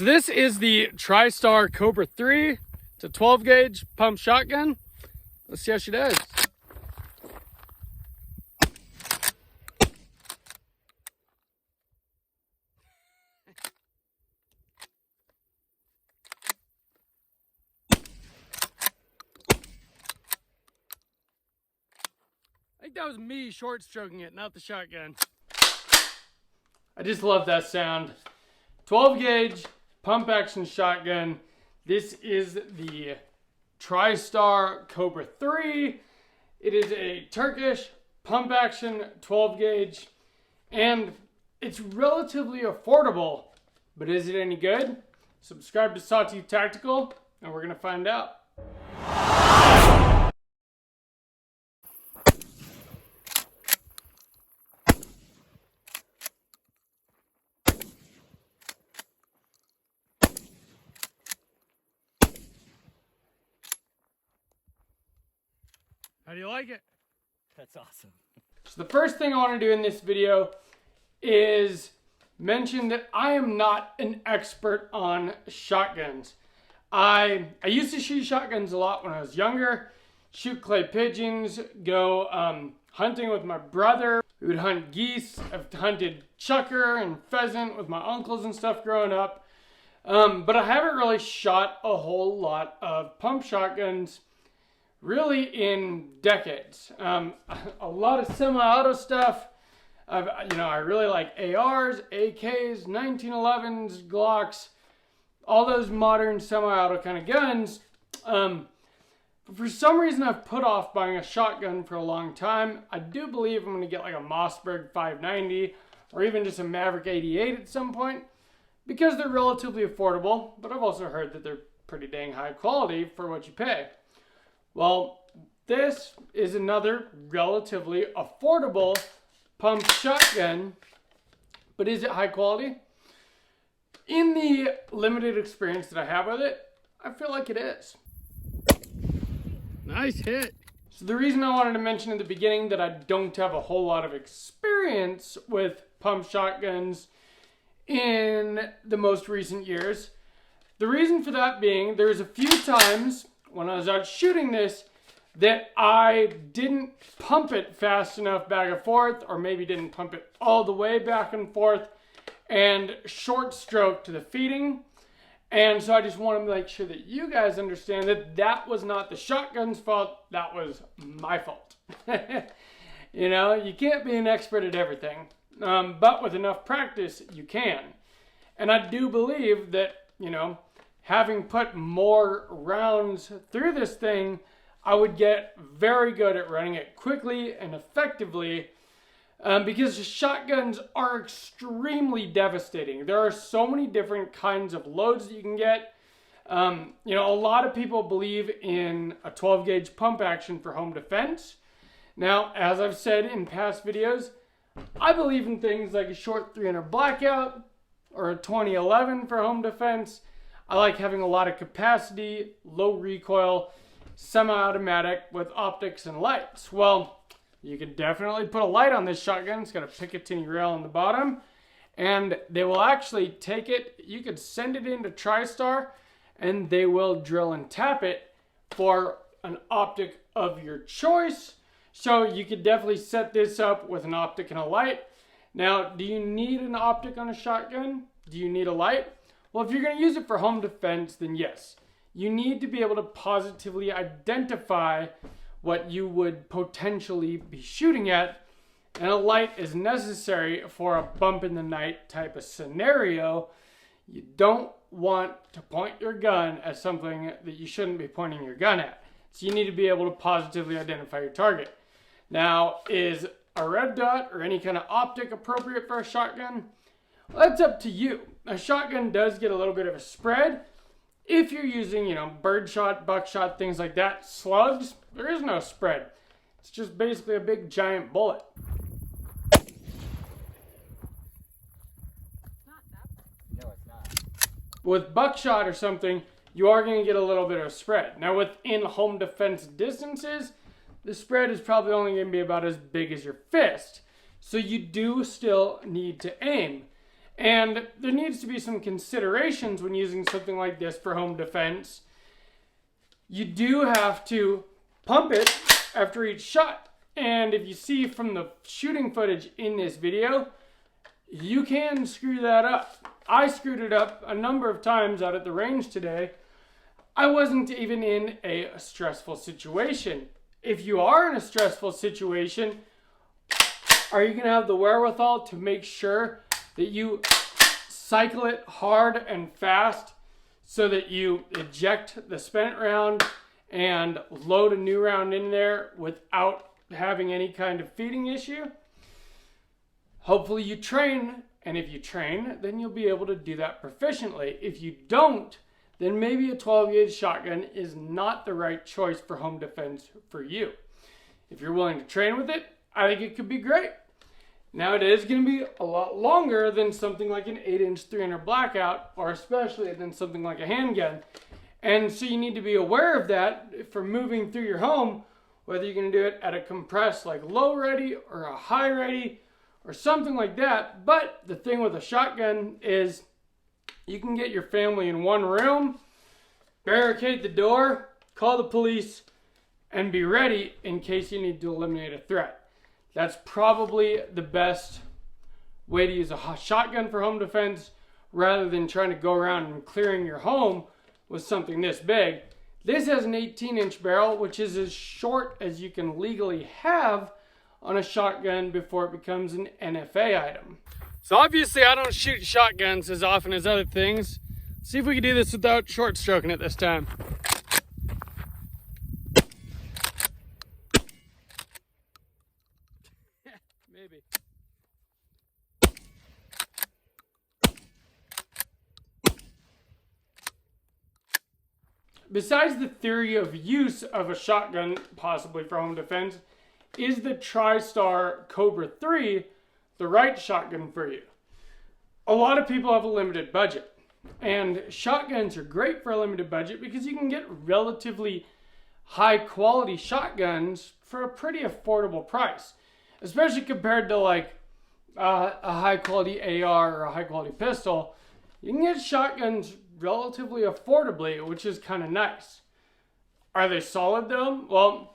So this is the TriStar Cobra 3. It's a 12 gauge pump shotgun. Let's see how she does. I think that was me short stroking it, not the shotgun. I just love that sound. 12 gauge pump action shotgun. This is the TriStar Cobra 3. It is a Turkish pump action 12 gauge, and it's relatively affordable. But is it any good? Subscribe to Sawtooth Tactical and we're gonna find out. How do you like it? That's awesome. So the first thing I want to do in this video is mention that I am not an expert on shotguns. I used to shoot shotguns a lot when I was younger, shoot clay pigeons, go hunting with my brother. We would hunt geese. I've hunted chukar and pheasant with my uncles and stuff growing up. But I haven't really shot a whole lot of pump shotguns really in decades. A lot of semi-auto stuff. I really like ARs, AKs, 1911s, Glocks, all those modern semi-auto kind of guns. But for some reason I've put off buying a shotgun for a long time. I do believe I'm going to get like a Mossberg 590 or even just a Maverick 88 at some point because they're relatively affordable, but I've also heard that they're pretty dang high quality for what you pay. Well, this is another relatively affordable pump shotgun, but is it high quality? In the limited experience that I have with it, I feel like it is. Nice hit. So the reason I wanted to mention in the beginning that I don't have a whole lot of experience with pump shotguns in the most recent years, the reason for that being there's a few times when I was out shooting this that I didn't pump it fast enough back and forth, or maybe didn't pump it all the way back and forth, and short stroke to the feeding. And so I just want to make sure that you guys understand that that was not the shotgun's fault, that was my fault. You know, you can't be an expert at everything, but with enough practice, you can. And I do believe that, having put more rounds through this thing, I would get very good at running it quickly and effectively because shotguns are extremely devastating. There are so many different kinds of loads that you can get. A lot of people believe in a 12 gauge pump action for home defense. Now, as I've said in past videos, I believe in things like a short 300 blackout or a 2011 for home defense. I like having a lot of capacity, low recoil, semi-automatic with optics and lights. Well, you could definitely put a light on this shotgun. It's got a Picatinny rail on the bottom, and they will actually take it. You could send it into TriStar, and they will drill and tap it for an optic of your choice. So you could definitely set this up with an optic and a light. Now, do you need an optic on a shotgun? Do you need a light? Well, if you're going to use it for home defense, then yes. You need to be able to positively identify what you would potentially be shooting at, and a light is necessary for a bump in the night type of scenario. You don't want to point your gun at something that you shouldn't be pointing your gun at. So you need to be able to positively identify your target. Now, is a red dot or any kind of optic appropriate for a shotgun? Well, that's up to you. A shotgun does get a little bit of a spread. If you're using, birdshot, buckshot, things like that, slugs, there is no spread. It's just basically a big giant bullet. No, it's not. With buckshot or something, you are going to get a little bit of spread. Now, within home defense distances, the spread is probably only going to be about as big as your fist. So you do still need to aim. And there needs to be some considerations when using something like this for home defense. You do have to pump it after each shot. And if you see from the shooting footage in this video, you can screw that up. I screwed it up a number of times out at the range today. I wasn't even in a stressful situation. If you are in a stressful situation, are you going to have the wherewithal to make sure that you cycle it hard and fast so that you eject the spent round and load a new round in there without having any kind of feeding issue? Hopefully you train, and if you train, then you'll be able to do that proficiently. If you don't, then maybe a 12 gauge shotgun is not the right choice for home defense for you. If you're willing to train with it, I think it could be great. Now it is going to be a lot longer than something like an 8-inch 300 blackout, or especially than something like a handgun. And so you need to be aware of that for moving through your home, whether you're going to do it at a compressed like low ready or a high ready or something like that. But the thing with a shotgun is you can get your family in one room, barricade the door, call the police, and be ready in case you need to eliminate a threat. That's probably the best way to use a shotgun for home defense rather than trying to go around and clearing your home with something this big. This has an 18-inch barrel, which is as short as you can legally have on a shotgun before it becomes an NFA item. So obviously I don't shoot shotguns as often as other things. See if we can do this without short stroking it this time. Maybe. Besides the theory of use of a shotgun, possibly for home defense, is the TriStar Cobra 3 the right shotgun for you? A lot of people have a limited budget, and shotguns are great for a limited budget because you can get relatively high quality shotguns for a pretty affordable price, especially compared to like a high quality AR or a high quality pistol. You can get shotguns relatively affordably, which is kind of nice. Are they solid though? Well,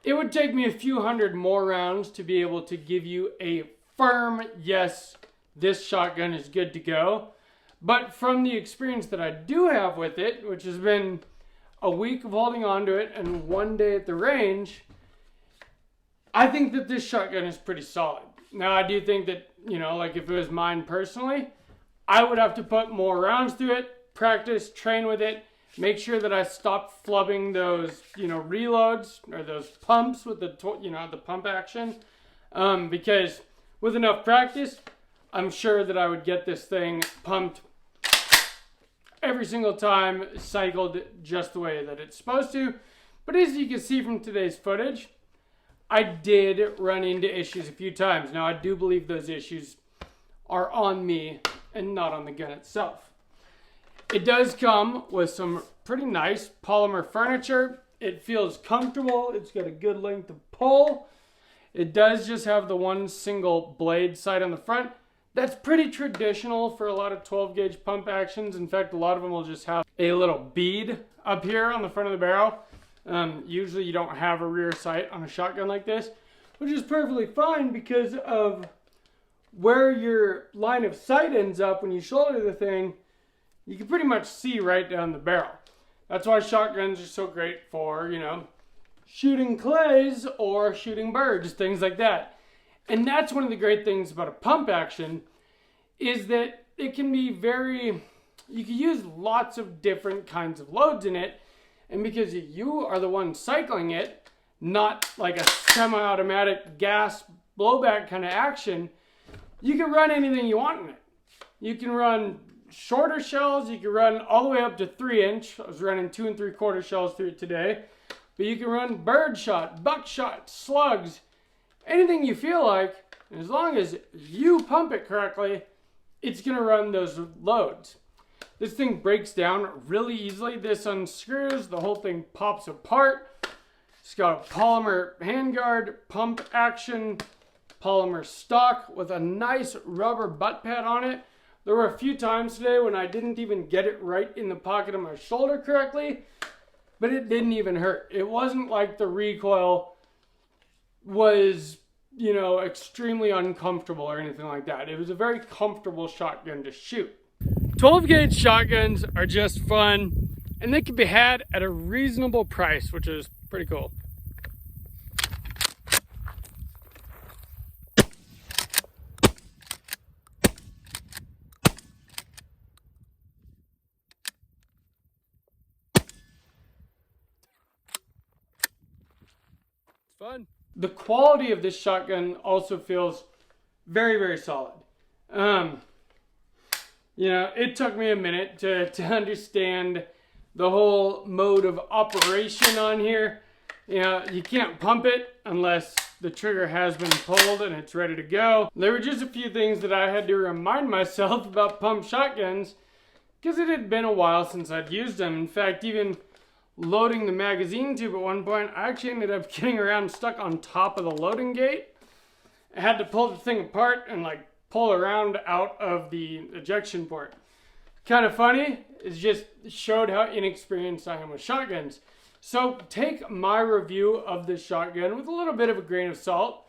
it would take me a few hundred more rounds to be able to give you a firm yes, this shotgun is good to go. But from the experience that I do have with it, which has been a week of holding on to it and one day at the range, I think that this shotgun is pretty solid. Now I do think that, you know, like if it was mine personally, I would have to put more rounds through it, practice, train with it, make sure that I stop flubbing those, you know, reloads or those pumps with the, you know, the pump action. Because with enough practice, I'm sure that I would get this thing pumped every single time, cycled just the way that it's supposed to. But as you can see from today's footage, I did run into issues a few times. Now I do believe those issues are on me and not on the gun itself. It does come with some pretty nice polymer furniture. It feels comfortable. It's got a good length of pull. It does just have the one single blade sight on the front. That's pretty traditional for a lot of 12 gauge pump actions. In fact, a lot of them will just have a little bead up here on the front of the barrel. Usually you don't have a rear sight on a shotgun like this, which is perfectly fine because of where your line of sight ends up when you shoulder the thing. You can pretty much see right down the barrel. That's why shotguns are so great for, you know, shooting clays or shooting birds, things like that. And that's one of the great things about a pump action is that it can be you can use lots of different kinds of loads in it. And because you are the one cycling it, not like a semi-automatic gas blowback kind of action, you can run anything you want in it. You can run shorter shells, you can run all the way up to 3-inch. I was running 2 3/4 shells through it today. But you can run bird shot, buckshot, slugs, anything you feel like. And as long as you pump it correctly, it's going to run those loads. This thing breaks down really easily. This unscrews, the whole thing pops apart. It's got a polymer handguard, pump action, polymer stock with a nice rubber butt pad on it. There were a few times today when I didn't even get it right in the pocket of my shoulder correctly, but it didn't even hurt. It wasn't like the recoil was, you know, extremely uncomfortable or anything like that. It was a very comfortable shotgun to shoot. 12 gauge shotguns are just fun, and they can be had at a reasonable price, which is pretty cool. It's fun. The quality of this shotgun also feels very, very solid. You know, it took me a minute to understand the whole mode of operation on here. You know, you can't pump it unless the trigger has been pulled and it's ready to go. There were just a few things that I had to remind myself about pump shotguns because it had been a while since I'd used them. In fact, even loading the magazine tube at one point, I actually ended up getting around stuck on top of the loading gate. I had to pull the thing apart and like pull around out of the ejection port. Kind of funny, it just showed how inexperienced I am with shotguns. So take my review of this shotgun with a little bit of a grain of salt.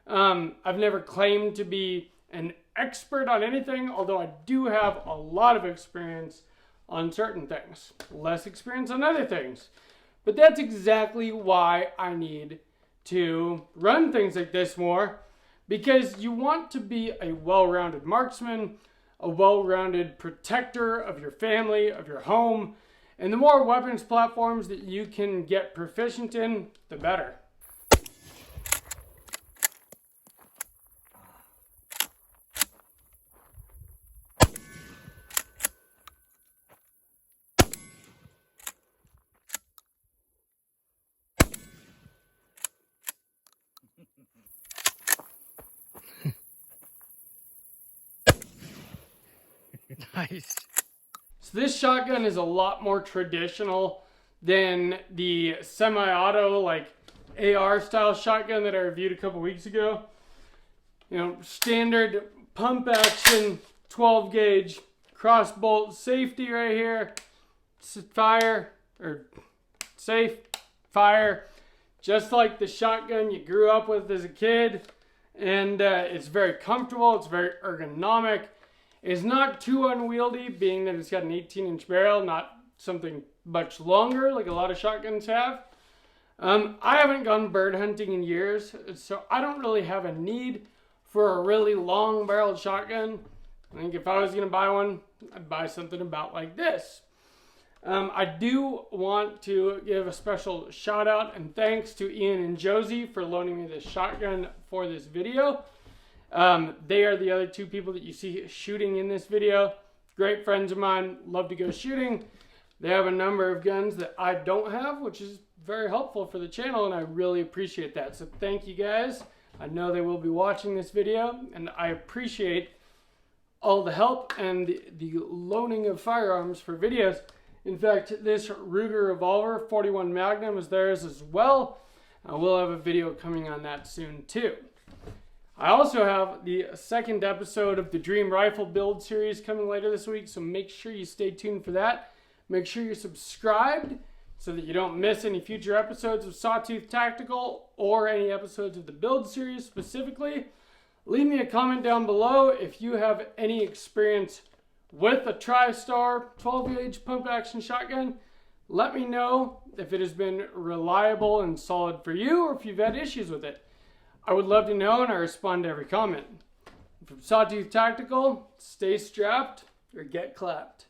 I've never claimed to be an expert on anything, although I do have a lot of experience on certain things, less experience on other things. But that's exactly why I need to run things like this more, because you want to be a well-rounded marksman, a well-rounded protector of your family, of your home, and the more weapons platforms that you can get proficient in, the better. Nice. So this shotgun is a lot more traditional than the semi-auto like AR style shotgun that I reviewed a couple weeks ago. You know, standard pump action 12 gauge cross bolt safety right here. Fire or safe fire, just like the shotgun you grew up with as a kid. And it's very comfortable, it's very ergonomic. It's not too unwieldy, being that it's got an 18-inch barrel, not something much longer like a lot of shotguns have. I haven't gone bird hunting in years, so I don't really have a need for a really long barreled shotgun. I think if I was going to buy one, I'd buy something about like this. I do want to give a special shout out and thanks to Ian and Josie for loaning me this shotgun for this video. They are the other two people that you see shooting in this video. Great friends of mine, love to go shooting. They have a number of guns that I don't have, which is very helpful for the channel, and I really appreciate that. So thank you guys. I know they will be watching this video, and I appreciate all the help and the loaning of firearms for videos. In fact, this Ruger revolver 41 Magnum is theirs as well. We'll have a video coming on that soon too. I also have the second episode of the Dream Rifle build series coming later this week, so make sure you stay tuned for that. Make sure you're subscribed so that you don't miss any future episodes of Sawtooth Tactical or any episodes of the build series specifically. Leave me a comment down below if you have any experience with a TriStar 12 gauge pump action shotgun. Let me know if it has been reliable and solid for you or if you've had issues with it. I would love to know, and I respond to every comment. From Sawtooth Tactical, stay strapped or get clapped.